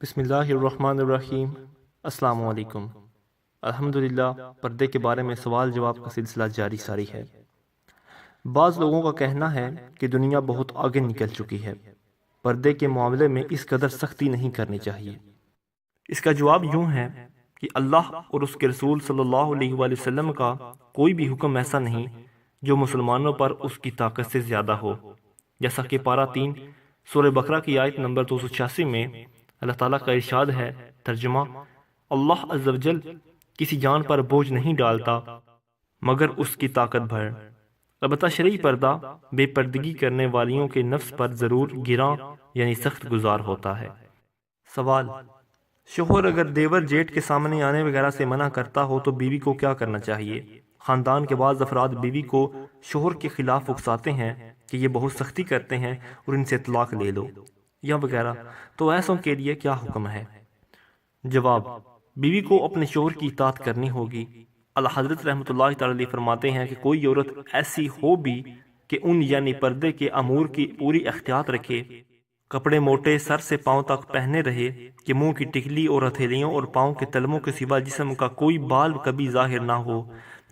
بسم اللہ الرحمن الرحیم۔ السلام علیکم۔ الحمدللہ پردے کے بارے میں سوال جواب کا سلسلہ جاری ساری ہے۔ بعض لوگوں کا کہنا ہے کہ دنیا بہت آگے نکل چکی ہے، پردے کے معاملے میں اس قدر سختی نہیں کرنی چاہیے۔ اس کا جواب یوں ہے کہ اللہ اور اس کے رسول صلی اللہ علیہ وآلہ وسلم کا کوئی بھی حکم ایسا نہیں جو مسلمانوں پر اس کی طاقت سے زیادہ ہو، جیسا کہ پارہ 3 سورہ بقرہ کی آیت نمبر 286 میں اللہ تعالیٰ کا ارشاد ہے۔ ترجمہ: اللہ عز و جل کسی جان پر بوجھ نہیں ڈالتا مگر اس کی طاقت بھر۔ البتہ شرعی پردہ بے پردگی کرنے والیوں کے نفس پر ضرور گراں یعنی سخت گزار ہوتا ہے۔ سوال: شوہر اگر دیور جیٹ کے سامنے آنے وغیرہ سے منع کرتا ہو تو بیوی کو کیا کرنا چاہیے؟ خاندان کے بعض افراد بیوی کو شوہر کے خلاف اکساتے ہیں کہ یہ بہت سختی کرتے ہیں اور ان سے طلاق لے لو یا وغیرہ، تو ایسوں کے لیے کیا حکم ہے؟ جواب: بیوی کو اپنے شوہر کی اطاعت کرنی ہوگی۔ اعلیٰ حضرت رحمۃ اللہ تعالی علیہ فرماتے ہیں کہ کوئی عورت ایسی ہو بھی کہ ان یعنی پردے کے امور کی پوری احتیاط رکھے، کپڑے موٹے سر سے پاؤں تک پہنے رہے کہ منہ کی ٹکلی اور ہتھیلیوں اور پاؤں کے تلموں کے سوا جسم کا کوئی بال کبھی ظاہر نہ ہو،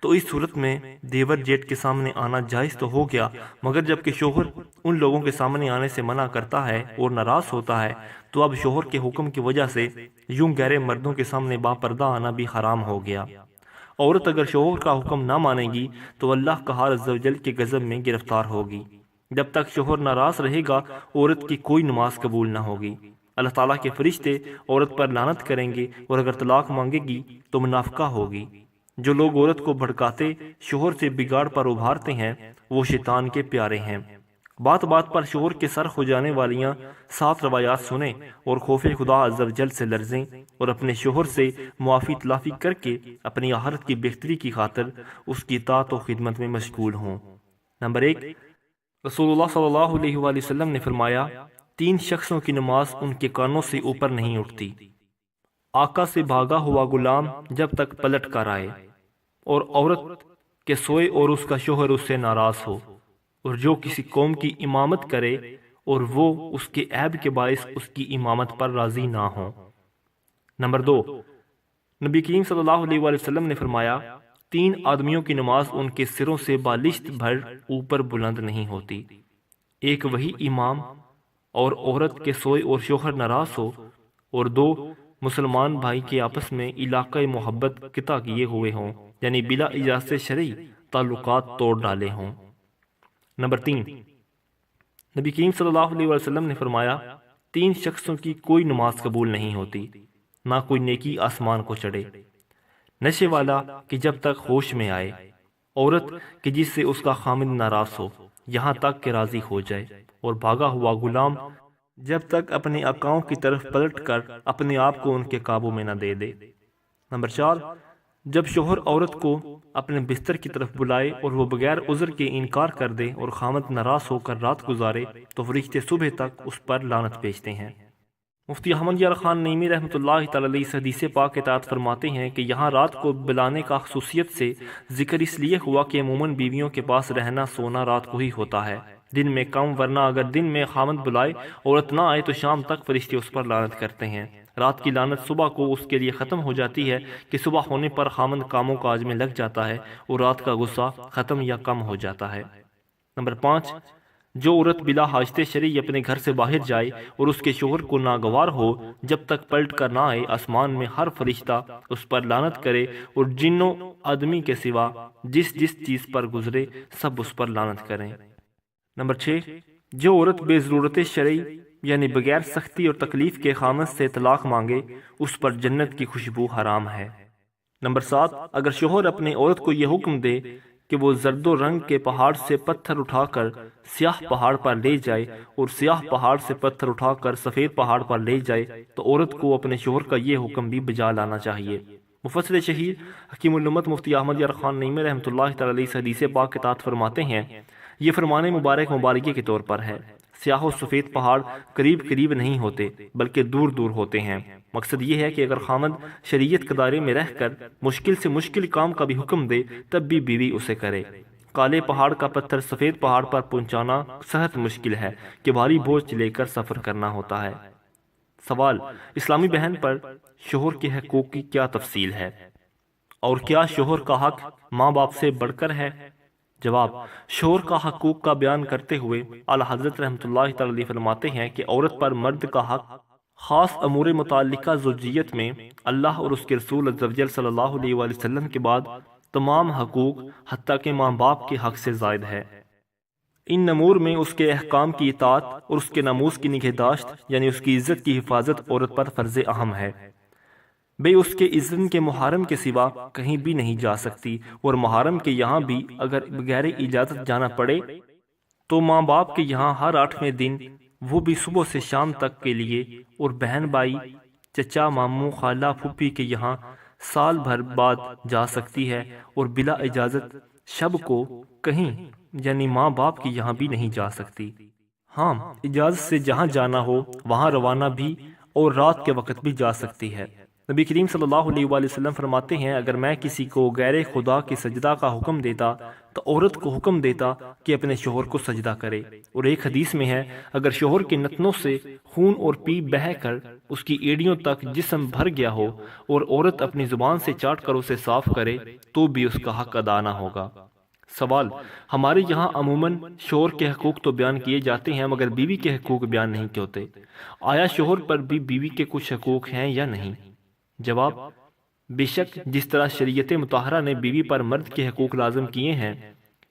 تو اس صورت میں دیور جیٹ کے سامنے آنا جائز تو ہو گیا، مگر جب کہ شوہر ان لوگوں کے سامنے آنے سے منع کرتا ہے اور ناراض ہوتا ہے تو اب شوہر کے حکم کی وجہ سے یوں غیر مردوں کے سامنے با پردہ آنا بھی حرام ہو گیا۔ عورت اگر شوہر کا حکم نہ مانے گی تو اللہ قہار عز و جل کے غضب میں گرفتار ہوگی۔ جب تک شوہر ناراض رہے گا عورت کی کوئی نماز قبول نہ ہوگی۔ اللہ تعالیٰ کے فرشتے عورت پر لعنت کریں گے اور اگر طلاق مانگے گی تو منافقہ ہوگی۔ جو لوگ عورت کو بھڑکاتے شوہر سے بگاڑ پر ابھارتے ہیں وہ شیطان کے پیارے ہیں۔ بات بات پر شوہر کے سر ہو جانے والیاں 7 روایات سنیں اور خوف خدا عز و جل سے لرزیں اور اپنے شوہر سے معافی تلافی کر کے اپنی آخرت کی بہتری کی خاطر اس کی اطاعت و خدمت میں مشغول ہوں۔ نمبر 1، رسول اللہ صلی اللہ علیہ وآلہ وسلم نے فرمایا 3 شخصوں کی نماز ان کے کانوں سے اوپر نہیں اٹھتی: آقا سے بھاگا ہوا غلام جب تک پلٹ کر آئے، اور عورت کے سوئے اور اس کا شوہر اس سے ناراض ہو، اور جو کسی قوم کی امامت کرے اور وہ اس کے عیب کے باعث اس کی امامت پر راضی نہ ہو۔ نمبر 2، نبی کریم صلی اللہ علیہ وآلہ وسلم نے فرمایا 3 آدمیوں کی نماز ان کے سروں سے بالشت بھر اوپر بلند نہیں ہوتی: ایک وہی امام اور عورت کے سوئے اور شوہر ناراض ہو، اور 2 مسلمان بھائی کے آپس میں علاقہ محبت قطع کیے ہوئے ہوں یعنی بلا اجازت شرعی تعلقات توڑ ڈالے ہوں۔ نمبر 3، نبی کریم صلی اللہ علیہ وسلم نے فرمایا 3 شخصوں کی کوئی نماز قبول نہیں ہوتی، نہ کوئی نیکی آسمان کو چڑھے: نشے والا کہ جب تک ہوش میں آئے، عورت کہ جس سے اس کا خامد ناراض ہو یہاں تک کہ راضی ہو جائے، اور بھاگا ہوا غلام جب تک اپنے آقاؤں کی طرف پلٹ کر اپنے آپ کو ان کے قابو میں نہ دے دے۔ نمبر 4، جب شوہر عورت کو اپنے بستر کی طرف بلائے اور وہ بغیر عذر کے انکار کر دے اور خامد ناراض ہو کر رات گزارے تو فرشتے صبح تک اس پر لعنت بھیجتے ہیں۔ مفتی احمد یار خان نعیمی رحمۃ اللہ تعالی علیہ اس حدیث پاک کے تحت فرماتے ہیں کہ یہاں رات کو بلانے کا خصوصیت سے ذکر اس لیے ہوا کہ عموماً بیویوں کے پاس رہنا سونا رات کو ہی ہوتا ہے، دن میں کم، ورنہ اگر دن میں خامد بلائے عورت نہ آئے تو شام تک فرشتے اس پر لعنت کرتے ہیں۔ رات کی لعنت صبح کو اس کے لیے ختم ہو جاتی ہے کہ صبح ہونے پر خامد کاموں کاج میں لگ جاتا ہے اور رات کا غصہ ختم یا کم ہو جاتا ہے۔ نمبر 5، جو عورت بلا حاجت شرعی اپنے گھر سے باہر جائے اور اس کے شوہر کو ناگوار ہو جب تک پلٹ کر نہ آئے، آسمان میں ہر فرشتہ اس پر لعنت کرے اور جنوں آدمی کے سوا جس جس چیز پر گزرے سب اس پر لعنت کریں۔ نمبر 6، جو عورت بے ضرورت شرعی یعنی بغیر سختی اور تکلیف کے خامد سے طلاق مانگے اس پر جنت کی خوشبو حرام ہے۔ نمبر 7، اگر شوہر اپنے عورت کو یہ حکم دے کہ وہ زرد و رنگ کے پہاڑ سے پتھر اٹھا کر سیاہ پہاڑ پر لے جائے اور سیاہ پہاڑ سے پتھر اٹھا کر سفید پہاڑ پر لے جائے تو عورت کو اپنے شوہر کا یہ حکم بھی بجا لانا چاہیے۔ مفسر شہیر حکیم الامت مفتی احمد یار خان نعیمی رحمۃ اللہ تعالی علیہ اس حدیث پاک کے تحت فرماتے ہیں یہ فرمان مبارک مبارکے کے طور پر ہے۔ سیاہ و سفید پہاڑ قریب قریب نہیں ہوتے بلکہ دور دور ہوتے ہیں۔ مقصد یہ ہے کہ اگر خامد شریعت کے دائرے میں رہ کر مشکل سے مشکل کام کا بھی حکم دے تب بھی بیوی اسے کرے۔ کالے پہاڑ کا پتھر سفید پہاڑ پر پہنچانا سخت مشکل ہے کہ بھاری بوجھ لے کر سفر کرنا ہوتا ہے۔ سوال: اسلامی بہن پر شوہر کے حقوق کی کیا تفصیل ہے، اور کیا شوہر کا حق ماں باپ سے بڑھ کر ہے؟ جواب: شوہر کا حقوق کا بیان کرتے ہوئے اعلیٰ حضرت رحمۃ اللہ تعالی فرماتے ہیں کہ عورت پر مرد کا حق خاص امور متعلقہ زوجیت میں اللہ اور اس کے رسول عز و جل صلی اللہ علیہ وآلہ وسلم کے بعد تمام حقوق حتیٰ کہ ماں باپ کے حق سے زائد ہے۔ ان امور میں اس کے احکام کی اطاعت اور اس کے ناموس کی نگہداشت یعنی اس کی عزت کی حفاظت عورت پر فرض اہم ہے۔ بے اس کے اذن کے محرم کے سوا کہیں بھی نہیں جا سکتی، اور محرم کے یہاں بھی اگر بغیر اجازت جانا پڑے تو ماں باپ کے یہاں ہر 8ویں دن، وہ بھی صبح سے شام تک کے لیے، اور بہن بھائی، چچا، ماموں، خالہ، پھوپھی کے یہاں سال بھر بعد جا سکتی ہے، اور بلا اجازت شب کو کہیں یعنی ماں باپ کے یہاں بھی نہیں جا سکتی۔ ہاں، اجازت سے جہاں جانا ہو وہاں روانہ بھی اور رات کے وقت بھی جا سکتی ہے۔ نبی کریم صلی اللہ علیہ وآلہ وسلم فرماتے ہیں، اگر میں کسی کو غیر خدا کے سجدہ کا حکم دیتا تو عورت کو حکم دیتا کہ اپنے شوہر کو سجدہ کرے، اور ایک حدیث میں ہے، اگر شوہر کے نتنوں سے خون اور پی بہہ کر اس کی ایڑیوں تک جسم بھر گیا ہو اور عورت اپنی زبان سے چاٹ کر اسے صاف کرے تو بھی اس کا حق ادا نہ ہوگا۔ سوال: ہمارے یہاں عموماً شوہر کے حقوق تو بیان کیے جاتے ہیں مگر بیوی کے حقوق بیان نہیں ہوتے، آیا شوہر پر بھی بیوی کے کچھ حقوق ہیں یا نہیں؟ جواب: بے شک جس طرح شریعت مطہرہ نے بیوی پر مرد کے حقوق لازم کیے ہیں،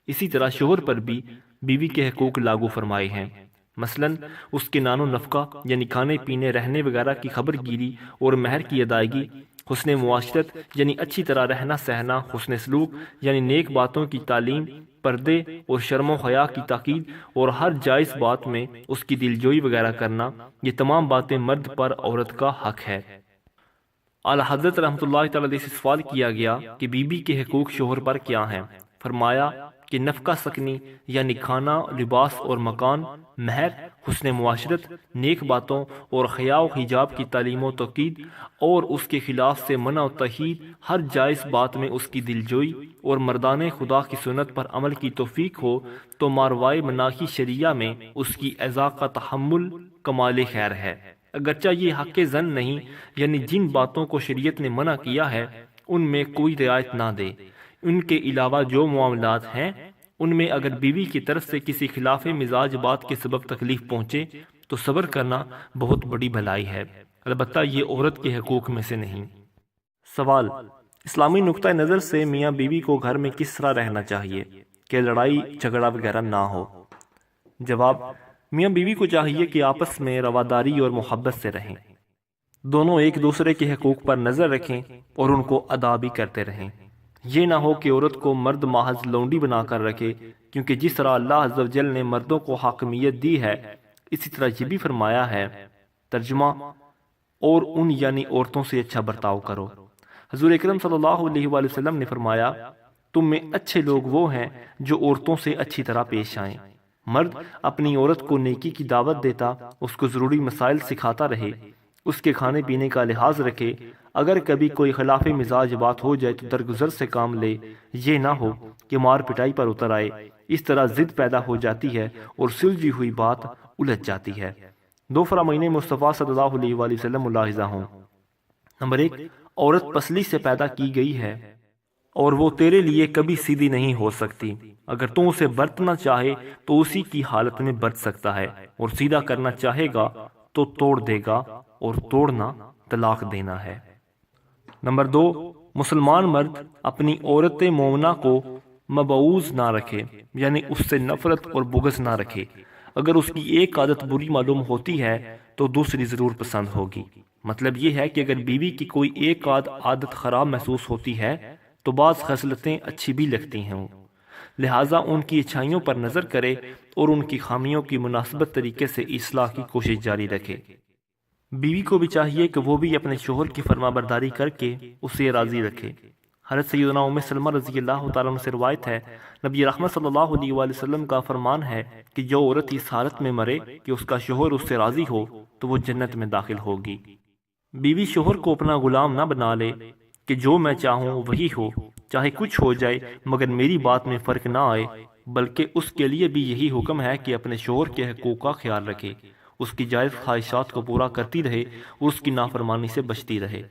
اسی طرح شوہر پر بھی بیوی کے حقوق لاگو فرمائے ہیں۔ مثلا اس کے نان و نفقہ یعنی کھانے پینے، رہنے وغیرہ کی خبر گیری اور مہر کی ادائیگی، حسن معاشرت یعنی اچھی طرح رہنا سہنا، حسن سلوک یعنی نیک باتوں کی تعلیم، پردے اور شرم و حیا کی تاکید، اور ہر جائز بات میں اس کی دلجوئی وغیرہ کرنا، یہ تمام باتیں مرد پر عورت کا حق ہے۔ اعلیٰ حضرت رحمۃ اللہ تعالی سے سوال کیا گیا کہ بیوی کے حقوق شوہر پر کیا ہیں؟ فرمایا کہ نفقہ سکنی یعنی کھانا، لباس اور مکان، مہر، حسن معاشرت، نیک باتوں اور حیا و حجاب کی تعلیم و تاکید، اور اس کے خلاف سے منع و تحید، ہر جائز بات میں اس کی دلجوئی، اور مردان خدا کی سنت پر عمل کی توفیق ہو تو ماروائے مناہی شریعہ میں اس کی اعضاء کا تحمل کمال خیر ہے، اگرچہ یہ حق زن نہیں، یعنی جن باتوں کو شریعت نے منع کیا ہے ان میں کوئی رعایت نہ دے۔ ان کے علاوہ جو معاملات ہیں ان میں اگر بیوی کی طرف سے کسی خلاف مزاج بات کے سبب تکلیف پہنچے تو صبر کرنا بہت بڑی بھلائی ہے، البتہ یہ عورت کے حقوق میں سے نہیں۔ سوال: اسلامی نقطہ نظر سے میاں بیوی کو گھر میں کس طرح رہنا چاہیے کہ لڑائی جھگڑا وغیرہ نہ ہو؟ جواب: میاں بیوی کو چاہیے کہ آپس میں رواداری اور محبت سے رہیں، دونوں ایک دوسرے کے حقوق پر نظر رکھیں اور ان کو ادا بھی کرتے رہیں۔ یہ نہ ہو کہ عورت کو مرد محض لونڈی بنا کر رکھے، کیونکہ جس طرح اللہ عز و جل نے مردوں کو حاکمیت دی ہے اسی طرح یہ بھی فرمایا ہے، ترجمہ: اور ان یعنی عورتوں سے اچھا برتاؤ کرو۔ حضور اکرم صلی اللہ علیہ وآلہ وسلم نے فرمایا، تم میں اچھے لوگ وہ ہیں جو عورتوں سے اچھی طرح پیش آئیں۔ مرد اپنی عورت کو نیکی کی دعوت دیتا، اس کو ضروری مسائل سکھاتا رہے، اس کے کھانے پینے کا لحاظ رکھے، اگر کبھی کوئی خلاف مزاج بات ہو جائے تو درگزر سے کام لے، یہ نہ ہو کہ مار پٹائی پر اتر آئے، اس طرح ضد پیدا ہو جاتی ہے اور سلجھی ہوئی بات الجھ جاتی ہے۔ دو فرامین مصطفیٰ صلی اللہ علیہ وآلہ وسلم ملاحظہ ہوں۔ نمبر 1، عورت پسلی سے پیدا کی گئی ہے اور وہ تیرے لیے کبھی سیدھی نہیں ہو سکتی، اگر تو اسے برتنا چاہے تو اسی کی حالت میں برت سکتا ہے، اور سیدھا کرنا چاہے گا تو توڑ دے گا، اور توڑنا طلاق دینا ہے۔ نمبر 2، مسلمان مرد اپنی عورت مومنہ کو مبعوض نہ رکھے، یعنی اس سے نفرت اور بغض نہ رکھے، اگر اس کی ایک عادت بری معلوم ہوتی ہے تو دوسری ضرور پسند ہوگی۔ مطلب یہ ہے کہ اگر بیوی کی کوئی ایک عادت خراب محسوس ہوتی ہے تو بعض خصلتیں اچھی بھی لگتی ہیں، لہٰذا ان کی اچھائیوں پر نظر کرے اور ان کی خامیوں کی مناسبت طریقے سے اصلاح کی کوشش جاری رکھے۔ بیوی کو بھی چاہیے کہ وہ بھی اپنے شوہر کی فرما برداری کر کے اسے راضی رکھے۔ حضرت سیدنا ام سلمہ رضی اللہ تعالیٰ عنہ سے روایت ہے، نبی رحمت صلی اللہ علیہ وآلہ وسلم کا فرمان ہے کہ جو عورت اس حالت میں مرے کہ اس کا شوہر اس سے راضی ہو تو وہ جنت میں داخل ہوگی۔ بیوی شوہر کو اپنا غلام نہ بنا لے کہ جو میں چاہوں وہی ہو، چاہے کچھ ہو جائے مگر میری بات میں فرق نہ آئے، بلکہ اس کے لیے بھی یہی حکم ہے کہ اپنے شوہر کے حقوق کا خیال رکھے، اس کی جائز خواہشات کو پورا کرتی رہے اور اس کی نافرمانی سے بچتی رہے۔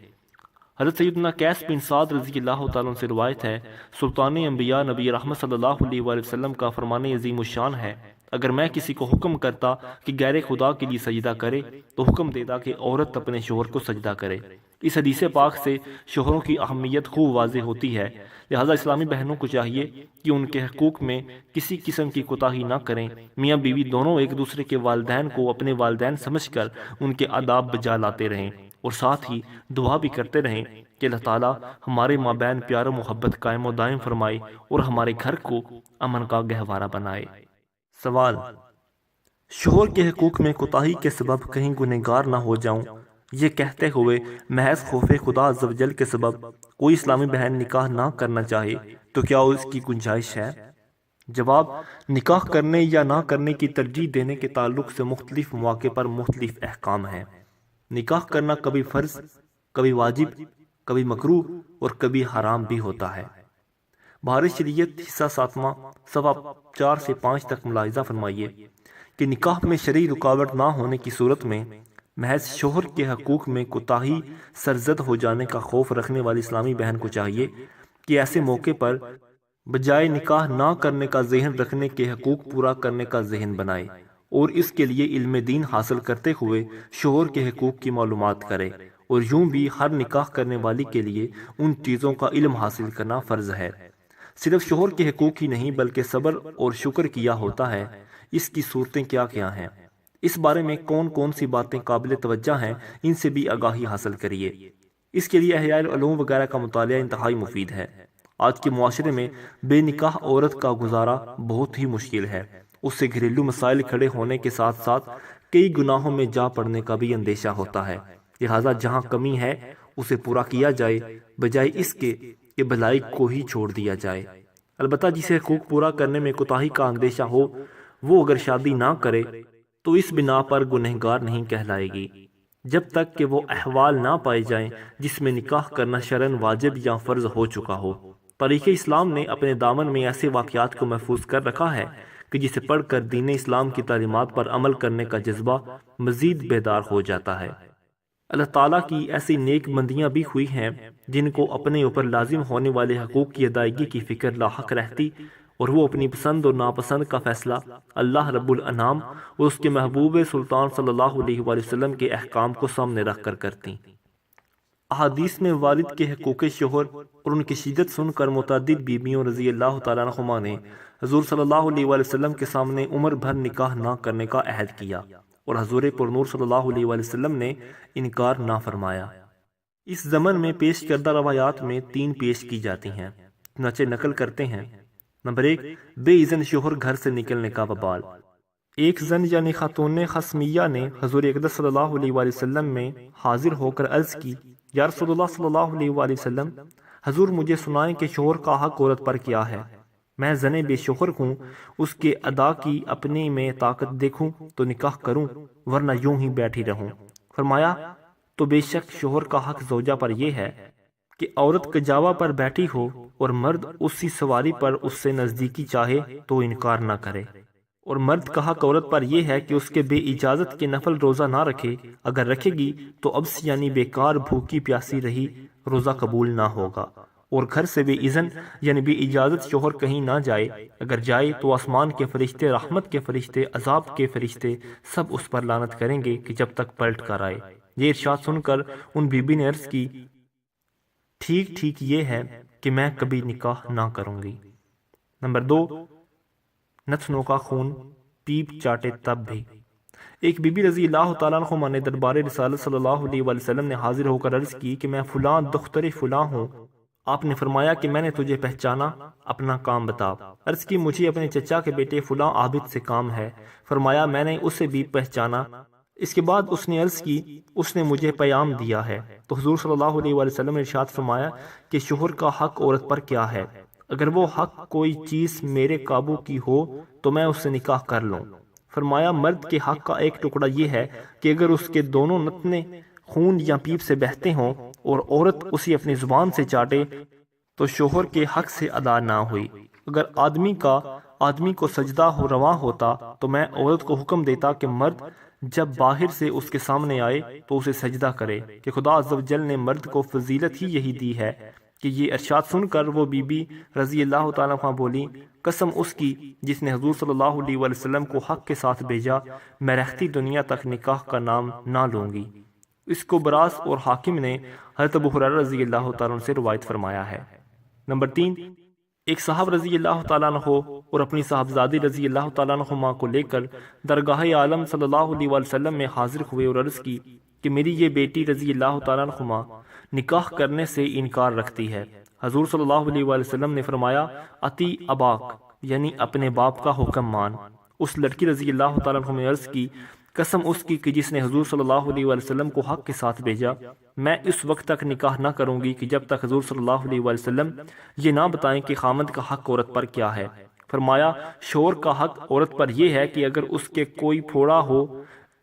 حضرت سیدنا قیس بن سعد رضی اللہ تعالیٰ عنہ سے روایت ہے، سلطان انبیاء نبی رحمت صلی اللہ علیہ وآلہ وسلم کا فرمان عظیم الشان ہے، اگر میں کسی کو حکم کرتا کہ غیر خدا کے لیے سجدہ کرے تو حکم دیتا کہ عورت اپنے شوہر کو سجدہ کرے۔ اس حدیث پاک سے شوہروں کی اہمیت خوب واضح ہوتی ہے، لہذا اسلامی بہنوں کو چاہیے کہ ان کے حقوق میں کسی قسم کی کوتاہی نہ کریں۔ میاں بیوی دونوں ایک دوسرے کے والدین کو اپنے والدین سمجھ کر ان کے آداب بجا لاتے رہیں اور ساتھ ہی دعا بھی کرتے رہیں کہ اللہ تعالیٰ ہمارے مابین پیار و محبت قائم و دائم فرمائے اور ہمارے گھر کو امن کا گہوارہ بنائے۔ سوال: شوہر کے حقوق میں کوتاہی کے سبب کہیں گنہگار نہ ہو جاؤں، یہ کہتے ہوئے محض خوف خدا عز و جل کے سبب کوئی اسلامی بہن نکاح نہ کرنا چاہے تو کیا اس کی گنجائش ہے؟ جواب: نکاح کرنے یا نہ کرنے کی ترجیح دینے کے تعلق سے مختلف مواقع پر مختلف احکام ہیں۔ نکاح کرنا کبھی فرض، کبھی واجب، کبھی مکروہ اور کبھی حرام بھی ہوتا ہے۔ بہار شریعت حصہ 7واں صفحہ 4 سے 5 تک ملاحظہ فرمائیے کہ نکاح میں شرعی رکاوٹ نہ ہونے کی صورت میں محض شوہر کے حقوق میں کوتاہی سرزد ہو جانے کا خوف رکھنے والی اسلامی بہن کو چاہیے کہ ایسے موقع پر بجائے نکاح نہ کرنے کا ذہن رکھنے کے حقوق پورا کرنے کا ذہن بنائے اور اس کے لیے علم دین حاصل کرتے ہوئے شوہر کے حقوق کی معلومات کرے، اور یوں بھی ہر نکاح کرنے والی کے لیے ان چیزوں کا علم حاصل کرنا فرض ہے۔ صرف شوہر کے حقوق ہی نہیں بلکہ صبر اور شکر کیا ہوتا ہے، اس کی صورتیں کیا کیا ہیں، اس بارے میں کون کون سی باتیں قابل توجہ ہیں، ان سے بھی آگاہی حاصل کریے۔ اس کے لیے احیاء العلوم وغیرہ کا مطالعہ انتہائی مفید ہے۔ آج کے معاشرے میں بے نکاح عورت کا گزارا بہت ہی مشکل ہے، اس سے گھریلو مسائل کھڑے ہونے کے ساتھ ساتھ کئی گناہوں میں جا پڑنے کا بھی اندیشہ ہوتا ہے، لہٰذا جہاں کمی ہے اسے پورا کیا جائے بجائے اس کے کہ بھلائی کو ہی چھوڑ دیا جائے۔ البتہ جسے حقوق پورا کرنے میں کوتاہی کا اندیشہ ہو وہ اگر شادی نہ کرے تو اس بنا پر گنہگار نہیں کہلائے گی، جب تک کہ وہ احوال نہ پائے جائیں جس میں نکاح کرنا شرعاً واجب یا فرض ہو چکا ہو۔ تاریخ اسلام نے اپنے دامن میں ایسے واقعات کو محفوظ کر رکھا ہے کہ جسے پڑھ کر دین اسلام کی تعلیمات پر عمل کرنے کا جذبہ مزید بیدار ہو جاتا ہے۔ اللہ تعالیٰ کی ایسی نیک بندیاں بھی ہوئی ہیں جن کو اپنے اوپر لازم ہونے والے حقوق کی ادائیگی کی فکر لاحق رہتی اور وہ اپنی پسند اور ناپسند کا فیصلہ اللہ رب الانعام اور اس کے محبوب سلطان صلی اللہ علیہ وآلہ وسلم کے احکام کو سامنے رکھ کر کرتی۔ احادیث میں والد کے حقوق شوہر اور ان کی شدت سن کر متعدد بیبیوں رضی اللہ تعالیٰ عنہما نے حضور صلی اللہ علیہ وآلہ وسلم کے سامنے عمر بھر نکاح نہ کرنے کا عہد کیا اور حضور پرنور صلی اللہ علیہ وآلہ وسلم نے انکار نہ فرمایا۔ اس زمن میں پیش کردہ روایات میں 3 پیش کی جاتی ہیں، چنانچہ نقل کرتے ہیں۔ نمبر 1، بے اذن شوہر گھر سے نکلنے کا وبال۔ ایک زن یعنی خاتون خصمیہ نے حضور اقدس صلی اللہ علیہ وآلہ وسلم میں حاضر ہو کر عرض کی، یا رسول اللہ صلی اللہ علیہ وآلہ وسلم، حضور مجھے سنائیں کہ شوہر کا حق عورت پر کیا ہے، میں زن بے شوہر ہوں، اس کے ادا کی اپنے میں طاقت دیکھوں تو نکاح کروں ورنہ یوں ہی بیٹھی رہوں۔ فرمایا تو بے شک شوہر کا حق زوجہ پر یہ ہے کہ عورت کجاوا پر بیٹھی ہو اور مرد اسی سواری پر اس سے نزدیکی چاہے تو انکار نہ کرے، اور مرد کا حق عورت پر یہ ہے کہ اس کے بے اجازت کے نفل روزہ نہ رکھے، اگر رکھے گی تو ابس یعنی بیکار بھوکی پیاسی رہی، روزہ قبول نہ ہوگا، اور گھر سے بے اذن یعنی بے اجازت شوہر کہیں نہ جائے، اگر جائے تو آسمان کے فرشتے، رحمت کے فرشتے، عذاب کے فرشتے سب اس پر لعنت کریں گے کہ جب تک پلٹ کر آئے۔ یہ ارشاد سن کر ان بی بی نے عرض کی، ٹھیک ٹھیک یہ ہے کہ میں کبھی نکاح نہ کروں گی۔ نمبر 2، نتنوں کا خون پیپ چاٹے تب بھی۔ ایک بی بی رضی اللہ تعالیٰ عنہ نے دربار رسالت صلی اللہ علیہ وآلہ وسلم نے حاضر ہو کر عرض کی کہ میں فلاں دختر فلاں ہوں۔ آپ نے فرمایا کہ میں نے تجھے پہچانا، اپنا کام بتا۔ عرض کی مجھے اپنے چچا کے بیٹے فلاں عابد سے کام ہے۔ فرمایا میں نے اسے بھی پہچانا۔ اس کے بعد اس نے عرض کی اس نے مجھے پیام دیا ہے، تو حضور صلی اللہ علیہ وآلہ وسلم نے ارشاد فرمایا کہ شوہر کا حق عورت پر کیا ہے، اگر وہ حق کوئی چیز میرے قابو کی ہو تو میں اس سے نکاح کر لوں۔ فرمایا مرد کے حق کا ایک ٹکڑا یہ ہے کہ اگر اس کے دونوں نتنے خون یا پیپ سے بہتے ہوں اور عورت اسی اپنی زبان سے چاٹے تو شوہر کے حق سے ادا نہ ہوئی۔ اگر آدمی کو سجدہ رواں ہوتا تو میں عورت کو حکم دیتا کہ مرد جب باہر سے اس کے سامنے آئے تو اسے سجدہ کرے کہ خدا عز و جل نے مرد کو فضیلت ہی یہی دی ہے کہ یہ ارشاد سن کر وہ بی بی رضی اللہ تعالیٰ عنہ بولی قسم اس کی جس نے حضور صلی اللہ علیہ وسلم کو حق کے ساتھ بھیجا میں رہتی دنیا تک نکاح کا نام نہ لوں گی۔ اس کو براس اور حاکم نے حضرت ابو ہریرہ رضی اللہ تعالیٰ عنہ سے روایت فرمایا ہے۔ نمبر 3، ایک صاحب رضی اللہ تعالیٰ عنہ اور اپنی صاحبزادی رضی اللہ تعالیٰ عنہ کو لے کر درگاہ عالم صلی اللہ علیہ وسلم میں حاضر ہوئے اور عرض کی کہ میری یہ بیٹی رضی اللہ تعالیٰ عنہ نکاح کرنے سے انکار رکھتی ہے۔ حضور صلی اللہ علیہ وسلم نے فرمایا اتی اباک، یعنی اپنے باپ کا حکم مان۔ اس لڑکی رضی اللہ تعالیٰ عنہ نے عرض کی قسم اس کی کہ جس نے حضور صلی اللہ علیہ وسلم کو حق کے ساتھ بھیجا میں اس وقت تک نکاح نہ کروں گی کہ جب تک حضور صلی اللہ علیہ وسلم یہ نہ بتائیں کہ خامد کا حق عورت پر کیا ہے۔ فرمایا شوہر کا حق عورت پر یہ ہے کہ اگر اس کے کوئی پھوڑا ہو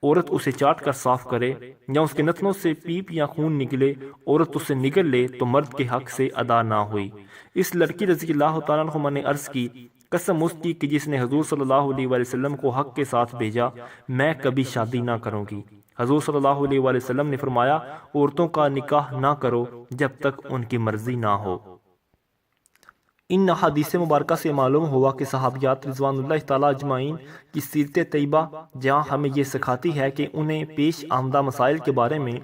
عورت اسے چاٹ کر صاف کرے، یا اس کے نتنوں سے پیپ یا خون نکلے عورت اسے نگل لے تو مرد کے حق سے ادا نہ ہوئی۔ اس لڑکی رضی اللہ تعالیٰ عنہ نے عرض کی قسم اس کی کہ جس نے حضور صلی اللہ علیہ وسلم کو حق کے ساتھ بھیجا میں کبھی شادی نہ کروں گی۔ حضور صلی اللہ علیہ وسلم نے فرمایا عورتوں کا نکاح نہ کرو جب تک ان کی مرضی نہ ہو۔ ان احادیث مبارکہ سے معلوم ہوا کہ صحابیات رضوان اللہ تعالیٰ اجمعین کی سیرت طیبہ جہاں ہمیں یہ سکھاتی ہے کہ انہیں پیش آمدہ مسائل کے بارے میں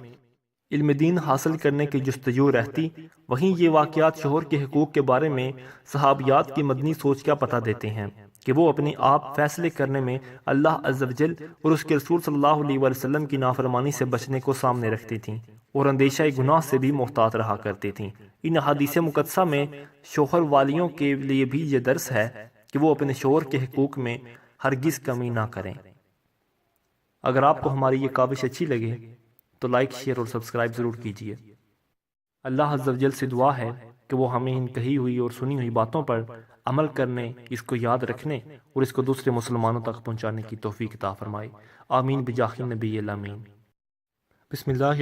علم دین حاصل کرنے کی جستجو رہتی، وہیں یہ واقعات شوہر کے حقوق کے بارے میں صحابیات کی مدنی سوچ کا پتہ دیتے ہیں کہ وہ اپنے آپ فیصلے کرنے میں اللہ عز و جل اور اس کے رسول صلی اللہ علیہ وسلم کی نافرمانی سے بچنے کو سامنے رکھتی تھیں اور اندیشہ گناہ سے بھی محتاط رہا کرتی تھیں۔ ان حدیث مقدسہ میں شوہر والیوں کے لیے بھی یہ درس ہے کہ وہ اپنے شوہر کے حقوق میں ہرگز کمی نہ کریں۔ اگر آپ کو ہماری یہ کاوش اچھی لگے تو لائک، شیئر اور سبسکرائب ضرور کیجیے۔ اللہ عز و جل سے دعا ہے کہ وہ ہمیں ان کہی ہوئی اور سنی ہوئی باتوں پر عمل کرنے، اس کو یاد رکھنے اور اس کو دوسرے مسلمانوں تک پہنچانے کی توفیق عطا فرمائے۔ آمین بجاہ النبی الامین۔ بسم اللہ